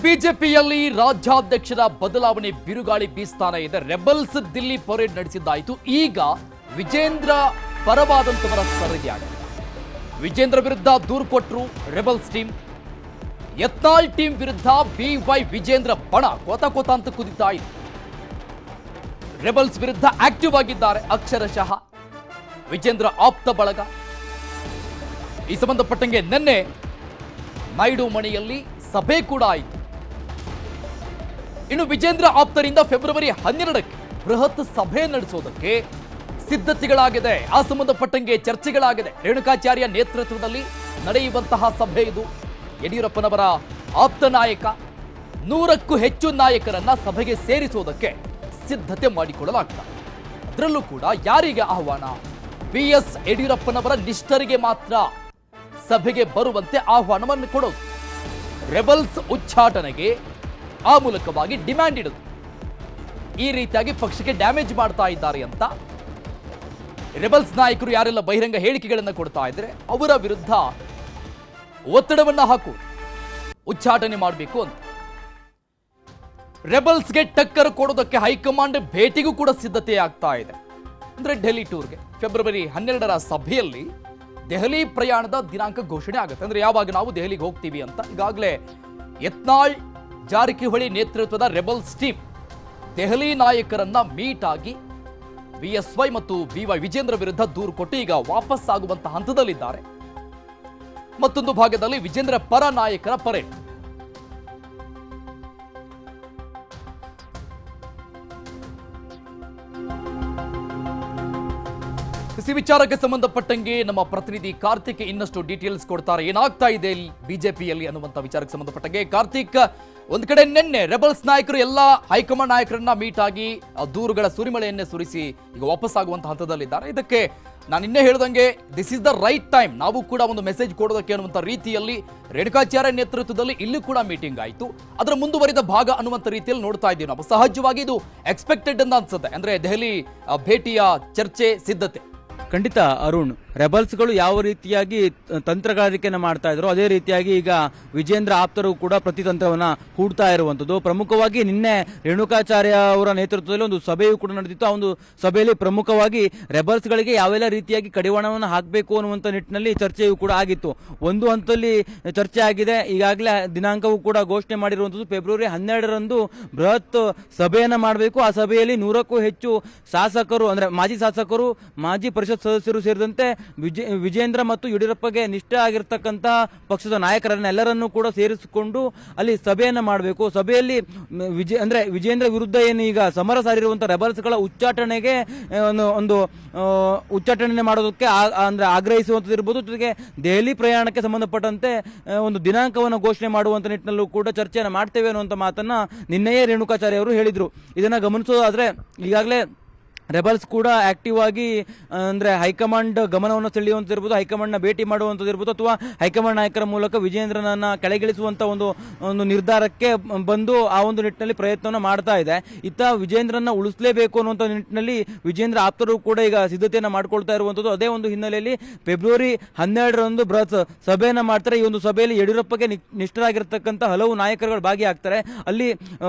ಬಿಜೆಪಿಯಲ್ಲಿ ರಾಜ್ಯಾಧ್ಯಕ್ಷರ ಬದಲಾವಣೆ ಬಿರುಗಾಳಿ ಬೀಸ್ತಾನೆ ಇದೆ. ರೆಬಲ್ಸ್ ದಿಲ್ಲಿ ಪರೇಡ್ ನಡೆಸಿದ್ದಾಯಿತು. ಈಗ ವಿಜೇಂದ್ರ ಪರವಾದಂತವರ ಸರದಿಯಾಗಿದೆ. ವಿಜೇಂದ್ರ ವಿರುದ್ಧ ದೂರು ಕೊಟ್ಟರು ರೆಬಲ್ಸ್ ಟೀಮ್. ಯತ್ನಾಳ್ ಟೀಮ್ ವಿರುದ್ಧ BY ವಿಜೇಂದ್ರ ಬಣ ಕೋತ ಅಂತ ಕುದಿತಾ ಇದೆ. ರೆಬಲ್ಸ್ ವಿರುದ್ಧ ಆಕ್ಟಿವ್ ಆಗಿದ್ದಾರೆ ಅಕ್ಷರಶಃ ವಿಜೇಂದ್ರ ಆಪ್ತ ಬಳಗ. ಈ ಸಂಬಂಧಪಟ್ಟಂಗೆ ನಿನ್ನೆ ನಾಯ್ಡು ಮನೆಯಲ್ಲಿ ಸಭೆ ಕೂಡ ಆಯಿತು. ಇನ್ನು ವಿಜೇಂದ್ರ ಆಪ್ತರಿಂದ ಫೆಬ್ರವರಿ 12ಕ್ಕೆ ಬೃಹತ್ ಸಭೆ ನಡೆಸೋದಕ್ಕೆ ಸಿದ್ಧತೆಗಳಾಗಿದೆ. ಆ ಸಂಬಂಧಪಟ್ಟಂಗೆ ಚರ್ಚೆಗಳಾಗಿದೆ. ರೇಣುಕಾಚಾರ್ಯ ನೇತೃತ್ವದಲ್ಲಿ ನಡೆಯುವಂತಹ ಸಭೆ ಇದು. ಯಡಿಯೂರಪ್ಪನವರ ಆಪ್ತ ನಾಯಕ 100ಕ್ಕೂ ಹೆಚ್ಚು ನಾಯಕರನ್ನ ಸಭೆಗೆ ಸೇರಿಸುವುದಕ್ಕೆ ಸಿದ್ಧತೆ ಮಾಡಿಕೊಳ್ಳಲಾಗ್ತದೆ. ಅದರಲ್ಲೂ ಕೂಡ ಯಾರಿಗೆ ಆಹ್ವಾನ? BS ಯಡಿಯೂರಪ್ಪನವರ ನಿಷ್ಠರಿಗೆ ಮಾತ್ರ ಸಭೆಗೆ ಬರುವಂತೆ ಆಹ್ವಾನವನ್ನು ಕೊಡೋದು. ರೆಬಲ್ಸ್ ಉಚ್ಚಾಟನೆಗೆ ಆ ಮೂಲಕವಾಗಿ ಡಿಮ್ಯಾಂಡ್ ಇಡುದು. ಈ ರೀತಿಯಾಗಿ ಪಕ್ಷಕ್ಕೆ ಡ್ಯಾಮೇಜ್ ಮಾಡ್ತಾ ಇದ್ದಾರೆ ಅಂತ ರೆಬಲ್ಸ್ ನಾಯಕರು ಯಾರೆಲ್ಲ ಬಹಿರಂಗ ಹೇಳಿಕೆಗಳನ್ನು ಕೊಡ್ತಾ ಇದ್ರೆ ಅವರ ವಿರುದ್ಧ ಒತ್ತಡವನ್ನ ಹಾಕುವುದು, ಉಚ್ಚಾಟನೆ ಮಾಡಬೇಕು ಅಂತ. ರೆಬಲ್ಸ್ಗೆ ಟಕ್ಕರ್ ಕೊಡೋದಕ್ಕೆ ಹೈಕಮಾಂಡ್ ಭೇಟಿಗೂ ಕೂಡ ಸಿದ್ಧತೆ ಆಗ್ತಾ ಇದೆ. ಅಂದ್ರೆ ಡೆಲ್ಲಿ ಟೂರ್ಗೆ ಫೆಬ್ರವರಿ 12ರ ಸಭೆಯಲ್ಲಿ ದೆಹಲಿ ಪ್ರಯಾಣದ ದಿನಾಂಕ ಘೋಷಣೆ ಆಗುತ್ತೆ. ಅಂದ್ರೆ ಯಾವಾಗ ನಾವು ದೆಹಲಿಗೆ ಹೋಗ್ತೀವಿ ಅಂತ. ಈಗಾಗಲೇ ಯತ್ನಾಳ್ ಜಾರಕಿಹೊಳಿ ನೇತೃತ್ವದ ರೆಬಲ್ಸ್ ಟೀಮ್ ದೆಹಲಿ ನಾಯಕರನ್ನ ಮೀಟ್ ಆಗಿ BSY ಮತ್ತು BY ವಿಜೇಂದ್ರ ವಿರುದ್ಧ ದೂರು ಕೊಟ್ಟು ಈಗ ವಾಪಸ್ ಆಗುವಂತಹ ಹಂತದಲ್ಲಿದ್ದಾರೆ. ಮತ್ತೊಂದು ಭಾಗದಲ್ಲಿ ವಿಜೇಂದ್ರ ಪರ ನಾಯಕರ ಪರೇಡ್. ಈ ವಿಚಾರಕ್ಕೆ ಸಂಬಂಧಪಟ್ಟಂಗೆ ನಮ್ಮ ಪ್ರತಿನಿಧಿ ಕಾರ್ತಿಕ್ ಇನ್ನಷ್ಟು ಡೀಟೇಲ್ಸ್ ಕೊಡ್ತಾರೆ. ಏನಾಗ್ತಾ ಇದೆ ಬಿಜೆಪಿಯಲ್ಲಿ ಅನ್ನುವಂಥ ವಿಚಾರಕ್ಕೆ ಸಂಬಂಧಪಟ್ಟಂಗೆ ಕಾರ್ತಿಕ್, ಒಂದ್ ಕಡೆ ನಿನ್ನೆ ರೆಬಲ್ಸ್ ನಾಯಕರು ಎಲ್ಲ ಹೈಕಮಾಂಡ್ ನಾಯಕರನ್ನ ಮೀಟ್ ಆಗಿ ದೂರುಗಳ ಸುರಿಮಳೆಯನ್ನೇ ಸುರಿಸಿ ಈಗ ವಾಪಸ್ ಆಗುವಂತ ಹಂತದಲ್ಲಿದ್ದಾರೆ. ಇದಕ್ಕೆ ನಾನು ಇನ್ನೇ ಹೇಳ್ದಂಗೆ this is the right time, ನಾವು ಕೂಡ ಒಂದು ಮೆಸೇಜ್ ಕೊಡೋದಕ್ಕೆ ಅನ್ನುವಂಥ ರೀತಿಯಲ್ಲಿ ರೇಣುಕಾಚಾರ್ಯ ನೇತೃತ್ವದಲ್ಲಿ ಇಲ್ಲೂ ಕೂಡ ಮೀಟಿಂಗ್ ಆಯಿತು. ಅದರ ಮುಂದುವರಿದ ಭಾಗ ಅನ್ನುವಂಥ ರೀತಿಯಲ್ಲಿ ನೋಡ್ತಾ ಇದ್ದೀವಿ ನಾವು. ಸಹಜವಾಗಿ ಇದು ಎಕ್ಸ್ಪೆಕ್ಟೆಡ್ ಅಂತ ಅನ್ಸುತ್ತೆ. ಅಂದ್ರೆ ದೆಹಲಿ ಭೇಟಿಯ ಚರ್ಚೆ ಸಿದ್ಧತೆ ಖಂಡಿತ ಅರುಣ್, ರೆಬಲ್ಸ್ಗಳು ಯಾವ ರೀತಿಯಾಗಿ ತಂತ್ರಗಾರಿಕೆಯನ್ನು ಮಾಡ್ತಾ ಇದ್ರು ಅದೇ ರೀತಿಯಾಗಿ ಈಗ ವಿಜೇಂದ್ರ ಆಪ್ತರು ಕೂಡ ಪ್ರತಿತಂತ್ರವನ್ನ ಹೂಡ್ತಾ ಇರುವಂತದ್ದು. ಪ್ರಮುಖವಾಗಿ ನಿನ್ನೆ ರೇಣುಕಾಚಾರ್ಯ ಅವರ ನೇತೃತ್ವದಲ್ಲಿ ಒಂದು ಸಭೆಯೂ ಕೂಡ ನಡೆದಿತ್ತು. ಆ ಒಂದು ಸಭೆಯಲ್ಲಿ ಪ್ರಮುಖವಾಗಿ ರೆಬಲ್ಸ್ಗಳಿಗೆ ಯಾವೆಲ್ಲ ರೀತಿಯಾಗಿ ಕಡಿವಾಣವನ್ನು ಹಾಕಬೇಕು ಅನ್ನುವಂಥ ನಿಟ್ಟಿನಲ್ಲಿ ಚರ್ಚೆಯೂ ಕೂಡ ಆಗಿತ್ತು. ಒಂದು ಹಂತದಲ್ಲಿ ಚರ್ಚೆ ಆಗಿದೆ. ಈಗಾಗಲೇ ದಿನಾಂಕವೂ ಕೂಡ ಘೋಷಣೆ ಮಾಡಿರುವಂಥದ್ದು ಫೆಬ್ರವರಿ 12ರಂದು ಬೃಹತ್ ಸಭೆಯನ್ನ ಮಾಡಬೇಕು. ಆ ಸಭೆಯಲ್ಲಿ 100ಕ್ಕೂ ಹೆಚ್ಚು ಶಾಸಕರು, ಅಂದ್ರೆ ಮಾಜಿ ಶಾಸಕರು, ಮಾಜಿ ಪರಿಷತ್ ಸದಸ್ಯರು ಸೇರಿದಂತೆ ವಿಜೇಂದ್ರ ಮತ್ತು ಯಡಿಯೂರಪ್ಪಗೆ ನಿಷ್ಠ ಆಗಿರ್ತಕ್ಕಂಥ ಪಕ್ಷದ ನಾಯಕರನ್ನೆಲ್ಲರನ್ನೂ ಕೂಡ ಸೇರಿಸಿಕೊಂಡು ಅಲ್ಲಿ ಸಭೆಯನ್ನ ಮಾಡಬೇಕು. ಸಭೆಯಲ್ಲಿ ವಿಜೇಂದ್ರ ವಿರುದ್ಧ ಏನು ಈಗ ಸಮರ ಸಾರಿರುವಂತಹ ರೆಬಲ್ಸ್ಗಳ ಉಚ್ಚಾಟನೆಗೆ ಒಂದು ಉಚ್ಚಾಟನೆ ಮಾಡೋದಕ್ಕೆ ಅಂದ್ರೆ ಆಗ್ರಹಿಸುವಂಥದ್ದು ಇರ್ಬೋದು. ಜೊತೆಗೆ ದೆಹಲಿ ಪ್ರಯಾಣಕ್ಕೆ ಸಂಬಂಧಪಟ್ಟಂತೆ ಒಂದು ದಿನಾಂಕವನ್ನು ಘೋಷಣೆ ಮಾಡುವಂತ ನಿಟ್ಟಿನಲ್ಲೂ ಕೂಡ ಚರ್ಚೆಯನ್ನು ಮಾಡ್ತೇವೆ ಅನ್ನುವಂಥ ಮಾತನ್ನ ನಿನ್ನೆಯೇ ರೇಣುಕಾಚಾರ್ಯ ಅವರು ಹೇಳಿದ್ರು. ಇದನ್ನ ಗಮನಿಸೋದಾದ್ರೆ ಈಗಾಗಲೇ ರೆಬಲ್ಸ್ ಕೂಡ ಆಕ್ಟಿವ್ ಆಗಿ ಅಂದ್ರೆ ಹೈಕಮಾಂಡ್ ಗಮನವನ್ನು ಸೆಳೆಯುವಂತಿರ್ಬೋದು, ಹೈಕಮಾಂಡ್ನ ಭೇಟಿ ಮಾಡುವಂಥದ್ದಿರ್ಬೋದು, ಅಥವಾ ಹೈಕಮಾಂಡ್ ನಾಯಕರ ಮೂಲಕ ವಿಜೇಂದ್ರನನ್ನ ಕೆಳಗಿಳಿಸುವಂತ ಒಂದು ನಿರ್ಧಾರಕ್ಕೆ ಬಂದು ಆ ಒಂದು ನಿಟ್ಟಿನಲ್ಲಿ ಪ್ರಯತ್ನವನ್ನು ಮಾಡ್ತಾ ಇದೆ. ಇತ್ತ ವಿಜೇಂದ್ರನ ಉಳಿಸಲೇಬೇಕು ಅನ್ನುವಂಥ ನಿಟ್ಟಿನಲ್ಲಿ ವಿಜೇಂದ್ರ ಆಪ್ತರು ಕೂಡ ಈಗ ಸಿದ್ಧತೆಯನ್ನು ಮಾಡ್ಕೊಳ್ತಾ ಇರುವಂಥದ್ದು. ಅದೇ ಒಂದು ಹಿನ್ನೆಲೆಯಲ್ಲಿ ಫೆಬ್ರವರಿ 12ರಂದು ಬೃಹತ್ ಸಭೆಯನ್ನ ಮಾಡ್ತಾರೆ. ಈ ಒಂದು ಸಭೆಯಲ್ಲಿ ಯಡಿಯೂರಪ್ಪಗೆ ನಿಷ್ಠರಾಗಿರ್ತಕ್ಕಂಥ ಹಲವು ನಾಯಕರುಗಳು ಭಾಗಿಯಾಗ್ತಾರೆ. ಅಲ್ಲಿ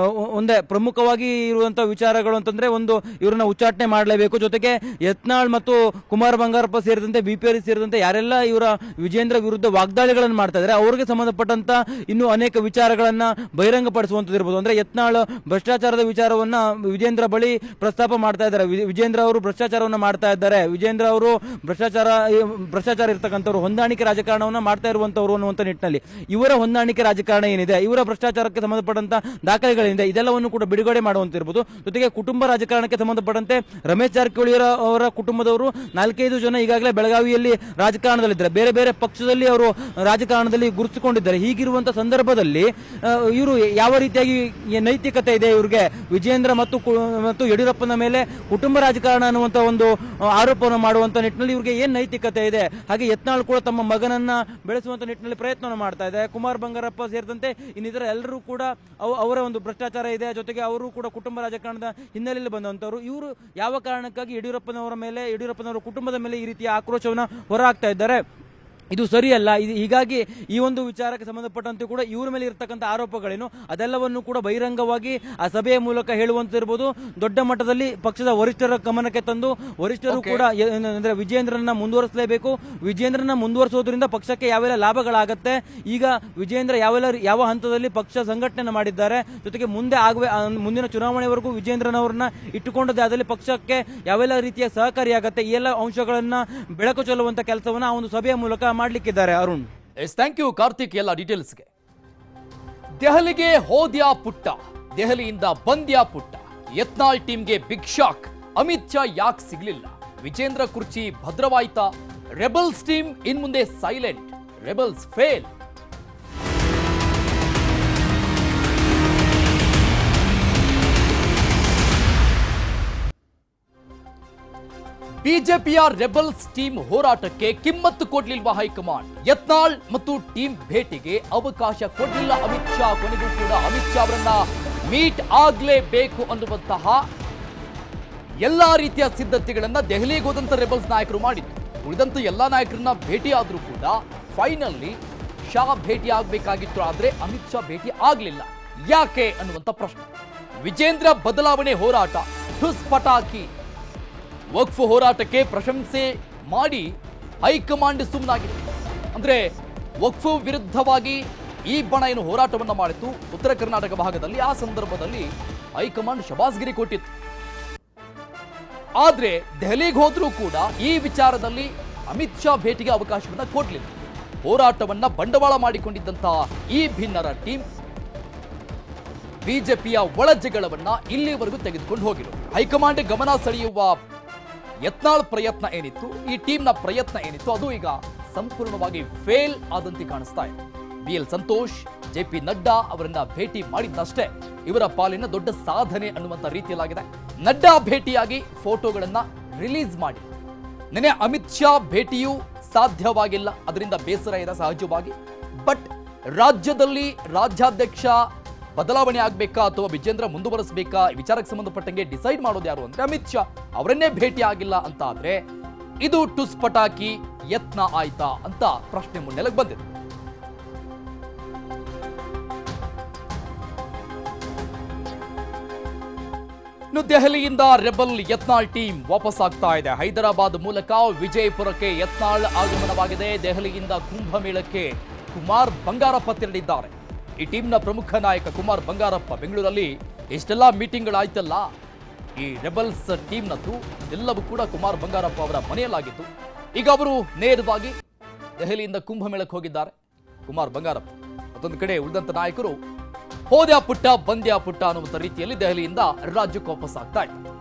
ಒಂದೇ ಪ್ರಮುಖವಾಗಿ ಇರುವಂತಹ ವಿಚಾರಗಳು ಅಂತಂದ್ರೆ ಒಂದು ಇವರನ್ನ ಉಚ್ಚಾಟನೆ ಮಾಡಲೇಬೇಕು. ಜೊತೆಗೆ ಯತ್ನಾಳ್ ಮತ್ತು ಕುಮಾರ್ ಬಂಗಾರಪ್ಪ ಸೇರಿದಂತೆ BPR ಸೇರಿದಂತೆ ಯಾರೆಲ್ಲ ಇವರ ವಿಜೇಂದ್ರ ವಿರುದ್ಧ ವಾಗ್ದಾಳಿಗಳನ್ನು ಮಾಡ್ತಾ ಇದ್ದಾರೆ ಅವರಿಗೆ ಸಂಬಂಧಪಟ್ಟಂತ ಇನ್ನೂ ಅನೇಕ ವಿಚಾರಗಳನ್ನ ಬಹಿರಂಗಪಡಿಸುವಂತದಿರಬಹುದು. ಅಂದ್ರೆ ಯತ್ನಾಳ್ ಭ್ರಷ್ಟಾಚಾರದ ವಿಚಾರವನ್ನ ವಿಜೇಂದ್ರ ಬಳಿ ಪ್ರಸ್ತಾಪ ಮಾಡ್ತಾ ಇದ್ದಾರೆ. ವಿಜೇಂದ್ರ ಅವರು ಭ್ರಷ್ಟಾಚಾರವನ್ನ ಮಾಡ್ತಾ ಇದ್ದಾರೆ, ವಿಜೇಂದ್ರ ಅವರು ಭ್ರಷ್ಟಾಚಾರ ಇರ್ತಕ್ಕಂಥವ್ರು, ಹೊಂದಾಣಿಕೆ ರಾಜಕಾರಣವನ್ನ ಮಾಡ್ತಾ ಇರುವಂತವ್ರು ಅನ್ನುವಂಥ ನಿಟ್ಟಿನಲ್ಲಿ ಇವರ ಹೊಂದಾಣಿಕೆ ರಾಜಕಾರಣ ಏನಿದೆ, ಇವರ ಭ್ರಷ್ಟಾಚಾರಕ್ಕೆ ಸಂಬಂಧಪಟ್ಟಂತ ದಾಖಲೆಗಳೇನಿದೆ ಇದೆಲ್ಲವನ್ನು ಕೂಡ ಬಿಡುಗಡೆ ಮಾಡುವಂತಿರಬಹುದು. ಜೊತೆಗೆ ಕುಟುಂಬ ರಾಜಕಾರಣಕ್ಕೆ ಸಂಬಂಧಪಟ್ಟಂತೆ ರಮೇಶ್ ಜಾರಕಿಹೊಳಿ ಅವರ ಕುಟುಂಬದವರು 4-5 ಜನ ಈಗಾಗಲೇ ಬೆಳಗಾವಿಯಲ್ಲಿ ರಾಜಕಾರಣದಲ್ಲಿದ್ದಾರೆ, ಬೇರೆ ಬೇರೆ ಪಕ್ಷದಲ್ಲಿ ಅವರು ರಾಜಕಾರಣದಲ್ಲಿ ಗುರುತಿಸಿಕೊಂಡಿದ್ದಾರೆ. ಹೀಗಿರುವಂತಹ ಸಂದರ್ಭದಲ್ಲಿ ಇವರು ಯಾವ ರೀತಿಯಾಗಿ ನೈತಿಕತೆ ಇದೆ ಇವ್ರಿಗೆ ವಿಜೇಂದ್ರ ಮತ್ತು ಯಡಿಯೂರಪ್ಪನ ಮೇಲೆ ಕುಟುಂಬ ರಾಜಕಾರಣ ಅನ್ನುವಂತ ಒಂದು ಆರೋಪವನ್ನು ಮಾಡುವಂತ ನಿಟ್ಟಿನಲ್ಲಿ ಇವ್ರಿಗೆ ಏನ್ ನೈತಿಕತೆ ಇದೆ? ಹಾಗೆ ಯತ್ನಾಳ್ ಕೂಡ ತಮ್ಮ ಮಗನನ್ನ ಬೆಳೆಸುವಂತ ನಿಟ್ಟಿನಲ್ಲಿ ಪ್ರಯತ್ನವನ್ನು ಮಾಡ್ತಾ ಇದೆ. ಕುಮಾರ್ ಬಂಗಾರಪ್ಪ ಸೇರಿದಂತೆ ಇನ್ನಿತರ ಎಲ್ಲರೂ ಕೂಡ ಅವರ ಒಂದು ಭ್ರಷ್ಟಾಚಾರ ಇದೆ. ಜೊತೆಗೆ ಅವರು ಕೂಡ ಕುಟುಂಬ ರಾಜಕಾರಣದ ಹಿನ್ನೆಲೆಯಲ್ಲಿ ಬಂದಂತವರು. ಇವರು ಯಾವ ಕಾರಣಕ್ಕಾಗಿ ಯಡಿಯೂರಪ್ಪನವರ ಕುಟುಂಬದ ಮೇಲೆ ಈ ರೀತಿಯ ಆಕ್ರೋಶವನ್ನು ಹೊರಹಾಕ್ತಾ ಇದ್ದಾರೆ? ಇದು ಸರಿಯಲ್ಲ. ಹೀಗಾಗಿ ಈ ಒಂದು ವಿಚಾರಕ್ಕೆ ಸಂಬಂಧಪಟ್ಟಂತೆ ಕೂಡ ಇವ್ರ ಮೇಲೆ ಇರತಕ್ಕಂಥ ಆರೋಪಗಳೇನು ಅದೆಲ್ಲವನ್ನು ಕೂಡ ಬಹಿರಂಗವಾಗಿ ಆ ಸಭೆಯ ಮೂಲಕ ಹೇಳುವಂತಿರ್ಬೋದು. ದೊಡ್ಡ ಮಟ್ಟದಲ್ಲಿ ಪಕ್ಷದ ವರಿಷ್ಠರ ಗಮನಕ್ಕೆ ತಂದು ವರಿಷ್ಠರು ಕೂಡ ಅಂದ್ರೆ ವಿಜೇಂದ್ರನ ಮುಂದುವರಿಸಲೇಬೇಕು. ವಿಜೇಂದ್ರನ ಮುಂದುವರಿಸೋದ್ರಿಂದ ಪಕ್ಷಕ್ಕೆ ಯಾವೆಲ್ಲ ಲಾಭಗಳಾಗತ್ತೆ, ಈಗ ವಿಜೇಂದ್ರ ಯಾವ ಹಂತದಲ್ಲಿ ಪಕ್ಷ ಸಂಘಟನೆ ಮಾಡಿದ್ದಾರೆ, ಜೊತೆಗೆ ಮುಂದಿನ ಚುನಾವಣೆವರೆಗೂ ವಿಜೇಂದ್ರನವರನ್ನ ಇಟ್ಟುಕೊಂಡದೇ ಆದಲ್ಲಿ ಪಕ್ಷಕ್ಕೆ ಯಾವೆಲ್ಲ ರೀತಿಯ ಸಹಕಾರಿಯಾಗತ್ತೆ, ಈ ಎಲ್ಲ ಅಂಶಗಳನ್ನ ಬೆಳಕು ಚೆಲ್ಲುವಂತ ಕೆಲಸವನ್ನ ಆ ಒಂದು ಸಭೆಯ ಮೂಲಕ ಮಾಡ್ಲಿಕ್ಕಿದ್ದಾರೆ. ಅರುಣ್, ಥ್ಯಾಂಕ್ ಯು ಕಾರ್ತಿಕ್ ಎಲ್ಲ ಡೀಟೇಲ್ಸ್ಗೆ. ದೆಹಲಿಗೆ ಹೋದ್ಯಾ ಪುಟ್ಟ, ದೆಹಲಿಯಿಂದ ಬಂದ್ಯಾ ಪುಟ್ಟ, ಯತ್ನಾಳ್ ಟೀಮ್ಗೆ ಬಿಗ್ ಶಾಕ್. ಅಮಿತ್ ಶಾ ಯಾಕೆ ಸಿಗ್ಲಿಲ್ಲ? ವಿಜೇಂದ್ರ ಕುರ್ಚಿ ಭದ್ರವಾಯ್ತಾ? ರೆಬಲ್ಸ್ ಟೀಮ್ ಇನ್ ಮುಂದೆ ಸೈಲೆಂಟ್, ರೆಬಲ್ಸ್ ಫೇಲ್. ಬಿಜೆಪಿಯ ರೆಬಲ್ಸ್ ಟೀಮ್ ಹೋರಾಟಕ್ಕೆ ಕಿಮ್ಮತ್ತು ಕೊಡ್ಲಿಲ್ವಾ ಹೈಕಮಾಂಡ್? ಯತ್ನಾಳ್ ಮತ್ತು ಟೀಮ್ ಭೇಟಿಗೆ ಅವಕಾಶ ಕೊಡ್ಲಿಲ್ಲ ಅಮಿತ್ ಶಾ. ಕೊನೆಗೂ ಕೂಡ ಅಮಿತ್ ಶಾ ಅವರನ್ನ ಮೀಟ್ ಆಗ್ಲೇಬೇಕು ಅನ್ನುವಂತಹ ಎಲ್ಲಾ ರೀತಿಯ ಸಿದ್ಧತೆಗಳನ್ನ ದೆಹಲಿಗೆ ಹೋದಂತ ರೆಬಲ್ಸ್ ನಾಯಕರು ಮಾಡಿದ್ರು. ಉಳಿದಂತ ಎಲ್ಲಾ ನಾಯಕರನ್ನ ಭೇಟಿ ಆದ್ರೂ ಕೂಡ ಫೈನಲಿ ಶಾ ಭೇಟಿ ಆಗ್ಬೇಕಾಗಿತ್ತು, ಆದ್ರೆ ಅಮಿತ್ ಶಾ ಭೇಟಿ ಆಗ್ಲಿಲ್ಲ. ಯಾಕೆ ಅನ್ನುವಂತ ಪ್ರಶ್ನೆ. ವಿಜೇಂದ್ರ ಬದಲಾವಣೆ ಹೋರಾಟ ಠುಸ್ ಪಟಾಕಿ. ವಕ್ಫ್ ಹೋರಾಟಕ್ಕೆ ಪ್ರಶಂಸೆ ಮಾಡಿ ಹೈಕಮಾಂಡ್ ಸುಮ್ಮನಾಗಿದೆ. ಅಂದ್ರೆ ವಕ್ಫ್ ವಿರುದ್ಧವಾಗಿ ಈ ಬಣ ಏನು ಹೋರಾಟವನ್ನ ಮಾಡಿತ್ತು ಉತ್ತರ ಕರ್ನಾಟಕ ಭಾಗದಲ್ಲಿ, ಆ ಸಂದರ್ಭದಲ್ಲಿ ಹೈಕಮಾಂಡ್ ಶಬಾಸ್ಗಿರಿ ಕೊಟ್ಟಿತ್ತು. ಆದ್ರೆ ದೆಹಲಿಗೆ ಹೋದ್ರೂ ಕೂಡ ಈ ವಿಚಾರದಲ್ಲಿ ಅಮಿತ್ ಶಾ ಭೇಟಿಗೆ ಅವಕಾಶವನ್ನ ಕೊಡ್ಲಿಲ್ಲ. ಹೋರಾಟವನ್ನ ಬಂಡವಾಳ ಮಾಡಿಕೊಂಡಿದ್ದಂತಹ ಈ ಭಿನ್ನರ ಟೀಮ್ ಬಿಜೆಪಿಯ ಒಳಜಗಳವನ್ನ ಇಲ್ಲಿವರೆಗೂ ತೆಗೆದುಕೊಂಡು ಹೋಗಿರೋದು. ಹೈಕಮಾಂಡ್ ಗಮನ ಸೆಳೆಯುವ ಯತ್ನಾಳ್ ಪ್ರಯತ್ನ ಏನಿತ್ತು, ಈ ಟೀಮ್ನ ಪ್ರಯತ್ನ ಏನಿತ್ತು, ಅದು ಈಗ ಸಂಪೂರ್ಣವಾಗಿ ಫೇಲ್ ಆದಂತೆ ಕಾಣಿಸ್ತಾ ಇದೆ. BL ಸಂತೋಷ್, JP ನಡ್ಡಾ ಅವರನ್ನ ಭೇಟಿ ಮಾಡಿದ್ದಷ್ಟೇ ಇವರ ಪಾಲಿನ ದೊಡ್ಡ ಸಾಧನೆ ಅನ್ನುವಂತ ರೀತಿಯಲ್ಲಾಗಿದೆ. ನಡ್ಡಾ ಭೇಟಿಯಾಗಿ ಫೋಟೋಗಳನ್ನ ರಿಲೀಸ್ ಮಾಡಿ. ನೆನೆ ಅಮಿತ್ ಶಾ ಭೇಟಿಯೂ ಸಾಧ್ಯವಾಗಿಲ್ಲ, ಅದರಿಂದ ಬೇಸರ ಇದೆ ಸಹಜವಾಗಿ. ಬಟ್ ರಾಜ್ಯದಲ್ಲಿ ರಾಜ್ಯಾಧ್ಯಕ್ಷ ಬದಲಾವಣೆ ಆಗ್ಬೇಕಾ ಅಥವಾ ವಿಜೇಂದ್ರ ಮುಂದುವರಿಸಬೇಕಾ, ಈ ವಿಚಾರಕ್ಕೆ ಸಂಬಂಧಪಟ್ಟಂಗೆ ಡಿಸೈಡ್ ಮಾಡೋದು ಯಾರು ಅಂದ್ರೆ ಅಮಿತ್ ಶಾ. ಅವರನ್ನೇ ಭೇಟಿ ಆಗಿಲ್ಲ ಅಂತ ಆದ್ರೆ ಇದು ಟುಸ್ ಪಟಾಕಿ ಯತ್ನ ಆಯ್ತಾ ಅಂತ ಪ್ರಶ್ನೆ ಮುನ್ನೆಲೆಗೆ ಬಂದಿದೆ. ಇನ್ನು ದೆಹಲಿಯಿಂದ ರೆಬಲ್ ಯತ್ನಾಳ್ ಟೀಮ್ ವಾಪಸ್ ಆಗ್ತಾ ಇದೆ. ಹೈದರಾಬಾದ್ ಮೂಲಕ ವಿಜಯಪುರಕ್ಕೆ ಯತ್ನಾಳ್ ಆಗಮನವಾಗಿದೆ. ದೆಹಲಿಯಿಂದ ಕುಂಭಮೇಳಕ್ಕೆ ಕುಮಾರ್ ಬಂಗಾರಪ್ಪ ತೆರಳಿದ್ದಾರೆ. ಈ ಟೀಮ್ನ ಪ್ರಮುಖ ನಾಯಕ ಕುಮಾರ್ ಬಂಗಾರಪ್ಪ ಬೆಂಗಳೂರಲ್ಲಿ ಎಷ್ಟೆಲ್ಲ ಮೀಟಿಂಗ್ಗಳಾಯ್ತಲ್ಲ ಈ ರೆಬಲ್ಸ್ ಟೀಮ್ನದ್ದು, ಎಲ್ಲವೂ ಕೂಡ ಕುಮಾರ್ ಬಂಗಾರಪ್ಪ ಅವರ ಮನೆಯಲ್ಲಾಗಿತ್ತು. ಈಗ ಅವರು ನೇರವಾಗಿ ದೆಹಲಿಯಿಂದ ಕುಂಭಮೇಳಕ್ಕೆ ಹೋಗಿದ್ದಾರೆ ಕುಮಾರ್ ಬಂಗಾರಪ್ಪ. ಮತ್ತೊಂದು ಕಡೆ ಉಳಿದಂತ ನಾಯಕರು ಹೋದ್ಯಾ ಪುಟ್ಟ ಬಂದ್ಯಾ ಪುಟ್ಟ ಅನ್ನುವಂಥ ರೀತಿಯಲ್ಲಿ ದೆಹಲಿಯಿಂದ ರಾಜ್ಯಕ್ಕೆ ವಾಪಸ್ ಆಗ್ತಾ ಇದ್ದಾರೆ.